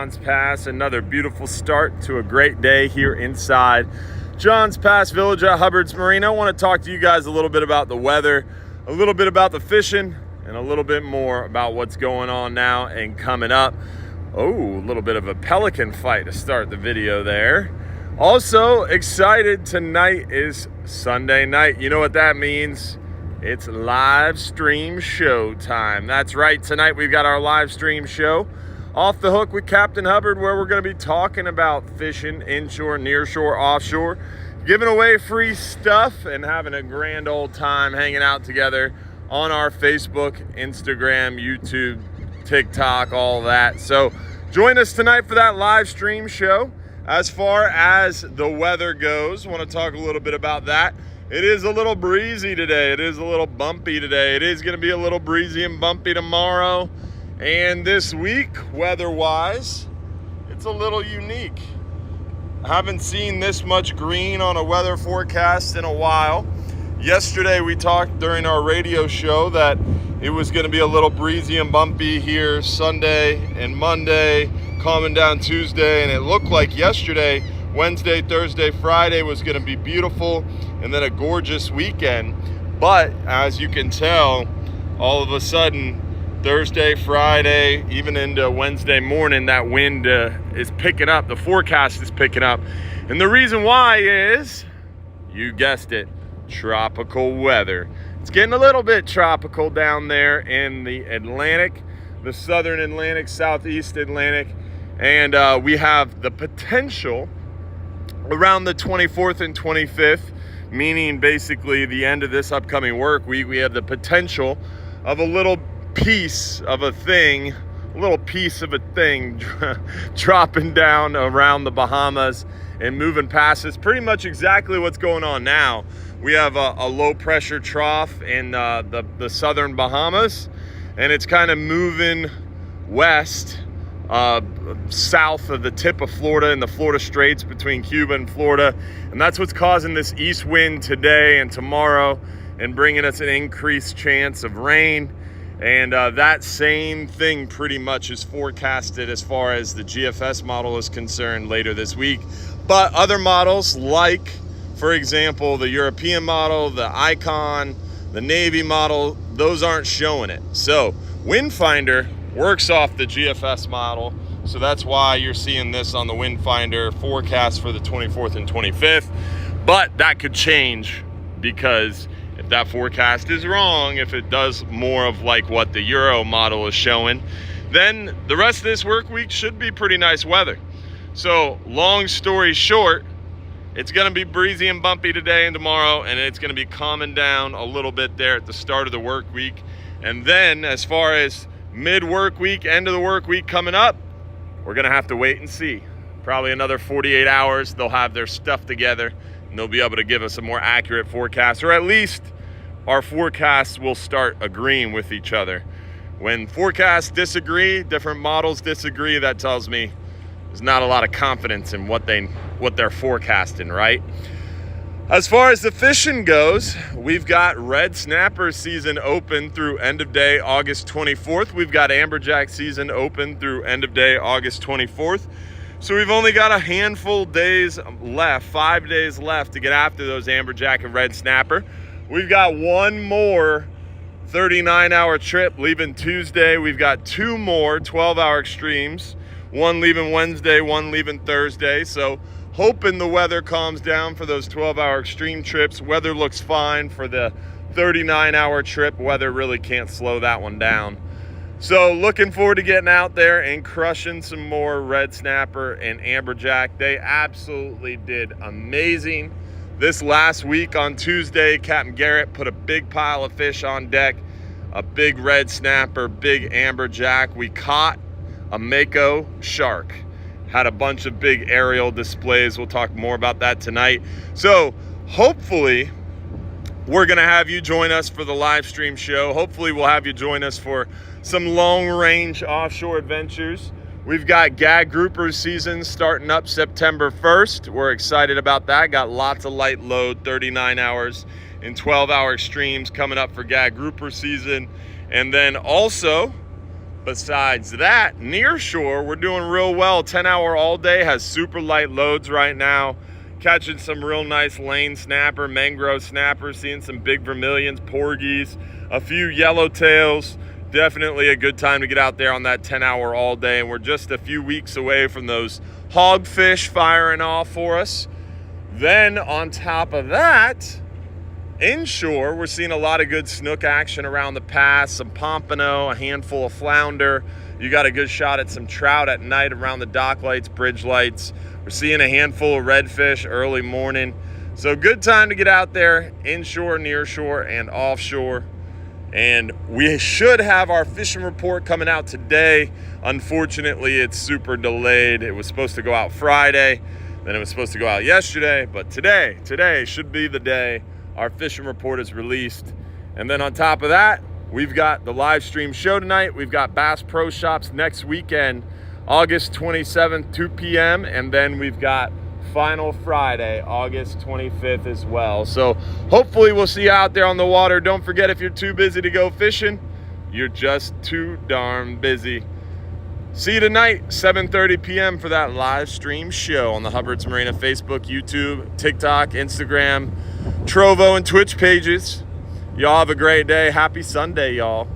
Johns Pass. Another beautiful start to a great day here inside Johns Pass Village at Hubbard's Marina. I want to talk to you guys a little bit about the weather, a little bit about the fishing, and a little bit more about what's going on now and coming up. Oh, a little bit of a pelican fight to start the video there. Also excited, tonight is Sunday night. You know what that means? It's live stream show time. That's right, tonight we've got our live stream show, Off the Hook with Captain Hubbard, where we're going to be talking about fishing inshore, nearshore, offshore, giving away free stuff and having a grand old time hanging out together on our Facebook, Instagram, YouTube, TikTok, all that. So join us tonight for that live stream show. As far as the weather goes, I want to talk a little bit about that. It is a little breezy today. It is a little bumpy today. It is going to be a little breezy and bumpy tomorrow. And this week, weather-wise, it's a little unique. I haven't seen this much green on a weather forecast in a while. Yesterday, we talked during our radio show that it was going to be a little breezy and bumpy here Sunday and Monday, calming down Tuesday, and it looked like yesterday, Wednesday, Thursday, Friday was going to be beautiful, and then a gorgeous weekend. But as you can tell, all of a sudden, Thursday, Friday, even into Wednesday morning, that wind is picking up. The forecast is picking up. And the reason why is, you guessed it, tropical weather. It's getting a little bit tropical down there in the Atlantic, the southern Atlantic, southeast Atlantic. And we have the potential around the 24th and 25th, meaning basically the end of this upcoming work week, we have the potential of a little piece of a thing dropping down around the Bahamas and moving past us. Pretty much exactly what's going on now. We have a low pressure trough in the southern Bahamas, and it's kind of moving west, south of the tip of Florida and the Florida Straits between Cuba and Florida. And that's what's causing this east wind today and tomorrow and bringing us an increased chance of rain. And that same thing pretty much is forecasted as far as the GFS model is concerned later this week. But other models, like, for example, the European model, the Icon, the Navy model, those aren't showing it. So Windfinder works off the GFS model, so that's why you're seeing this on the Windfinder forecast for the 24th and 25th. But that could change, because if that forecast is wrong, if it does more of like what the Euro model is showing, then the rest of this work week should be pretty nice weather. So long story short, it's going to be breezy and bumpy today and tomorrow, and it's going to be calming down a little bit there at the start of the work week. And then as far as mid-work week, end of the work week coming up, we're going to have to wait and see. Probably another 48 hours, they'll have their stuff together, and they'll be able to give us a more accurate forecast, or at least our forecasts will start agreeing with each other. When forecasts disagree, different models disagree, that tells me there's not a lot of confidence in what they're forecasting, right? As far as the fishing goes, we've got red snapper season open through end of day August 24th. We've got amberjack season open through end of day August 24th. So we've only got a handful days left, 5 days left to get after those amberjack and red snapper. We've got one more 39-hour trip leaving Tuesday. We've got two more 12-hour extremes, one leaving Wednesday, one leaving Thursday. So hoping the weather calms down for those 12-hour extreme trips. Weather looks fine for the 39-hour trip. Weather really can't slow that one down. So looking forward to getting out there and crushing some more red snapper and amberjack. They absolutely did amazing. This last week on Tuesday, Captain Garrett put a big pile of fish on deck, a big red snapper, big amberjack. We caught a mako shark. Had a bunch of big aerial displays. We'll talk more about that tonight. So hopefully we're going to have you join us for the live stream show. Hopefully we'll have you join us for some long range offshore adventures. We've got gag grouper season starting up September 1st. We're excited about that. Got lots of light load, 39 hours and 12-hour extremes coming up for gag grouper season. And then also Besides that, near shore, we're doing real well. 10-hour all day has super light loads right now. Catching some real nice lane snapper, mangrove snapper, seeing some big vermilions, porgies, a few yellowtails. Definitely a good time to get out there on that 10-hour all day. And we're just a few weeks away from those hogfish firing off for us. Then on top of that, inshore, we're seeing a lot of good snook action around the pass, some pompano, a handful of flounder. You got a good shot at some trout at night around the dock lights, bridge lights. We're seeing a handful of redfish early morning. So good time to get out there, inshore, near shore, and offshore. And we should have our fishing report coming out today. Unfortunately, it's super delayed. It was supposed to go out Friday, then it was supposed to go out yesterday, but today should be the day our fishing report is released. And then on top of that, we've got the live stream show tonight. We've got Bass Pro Shops next weekend, August 27th, 2 p.m. And then we've got Final Friday, August 25th as well. So hopefully we'll see you out there on the water. Don't forget, if you're too busy to go fishing, you're just too darn busy. See you tonight, 7:30 p.m. for that live stream show on the Hubbard's Marina Facebook, YouTube, TikTok, Instagram, Trovo, and Twitch pages. Y'all have a great day. Happy Sunday, y'all.